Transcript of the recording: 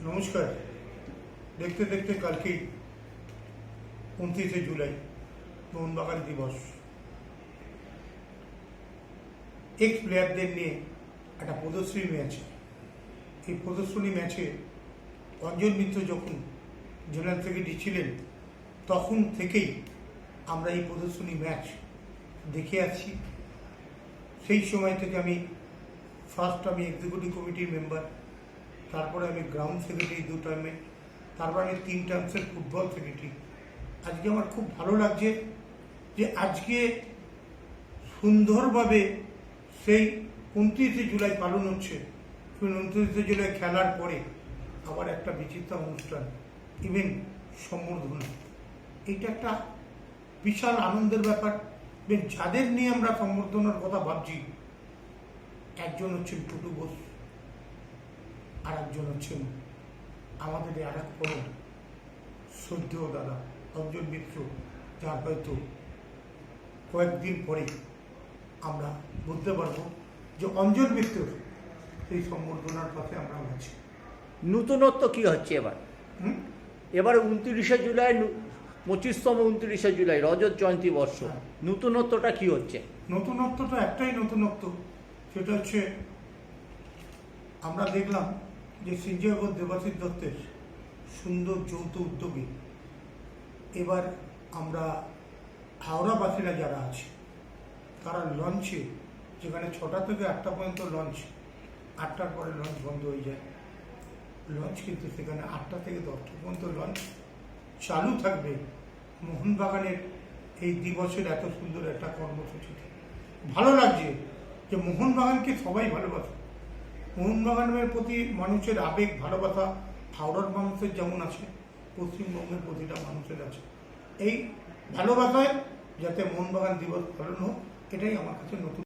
নমস্কার। দেখতে দেখতে কালকেই 29শে জুলাই মোহনবাগান দিবস। এক্স প্লেয়ারদের নিয়ে একটা প্রদর্শনী ম্যাচ। এই প্রদর্শনী ম্যাচে অঞ্জন মিত্র যখন জেনারেল সেক্রেটারি ছিলেন তখন থেকেই আমরা এই প্রদর্শনী ম্যাচ দেখে আসছি। সেই সময় থেকে আমি এক্সিকিউটিভ কমিটির মেম্বার, তারপরে আমি গ্রাউন্ড সেক্রেটারি 2 টার্মে, তারপর আমি 3 টার্মসের ফুটবল সেক্রেটারি। আজকে আমার খুব ভালো লাগছে যে আজকে সুন্দরভাবে সেই 29শে জুলাই পালন হচ্ছে। 29শে জুলাই খেলার পরে আবার একটা বিচিত্র অনুষ্ঠান, ইভেন সম্বর্ধনা। এইটা একটা বিশাল আনন্দের ব্যাপার। যাদের নিয়ে আমরা সম্বর্ধনার কথা ভাবছি, একজন হচ্ছেন টুটু বোস, আর একজন হচ্ছেন আমাদের আর এক বড় শ্রদ্ধেয় দাদা অঞ্জন মিত্র, যার হয়তো কয়েকদিন পরে আমরা বুঝতে পারবো যে অঞ্জন মিত্র সেই সম্বর্ধনার পথে আমরা আছি। নতুনত্ব কি হচ্ছে এবার 29শে জুলাই, 25তম 29শে জুলাই রজত জয়ন্তী বর্ষ, নতুনত্বটা কি হচ্ছে? নতুনত্বটা একটাই নতুনত্ব, সেটা হচ্ছে আমরা দেখলাম যে সঞ্জয় ঘোষ, দেবাশিস দত্তের সুন্দর যৌথ উদ্যোগে এবার আমরা হাওড়াবাসীরা যারা আছে তারা লঞ্চে, যেখানে 6টা থেকে 8টা পর্যন্ত লঞ্চ, 8টার পরে লঞ্চ বন্ধ হয়ে যায়, লঞ্চ কিন্তু সেখানে 8টা থেকে 10টা পর্যন্ত লঞ্চ চালু থাকবে মোহনবাগানের এই দিবসের এত সুন্দর একটা কর্মসূচিতে। ভালো লাগছে যে মোহনবাগানকে সবাই ভালোবাসে। মোহনবাগানের প্রতি মানুষের আবেগ, ভালোবাসা হাওড়ার মানুষের যেমন আছে, পশ্চিমবঙ্গের প্রতিটা মানুষের আছে। এই ভালোবাসায় যাতে মোহনবাগান দিবস পালন হোক, এটাই আমার কাছে নতুন।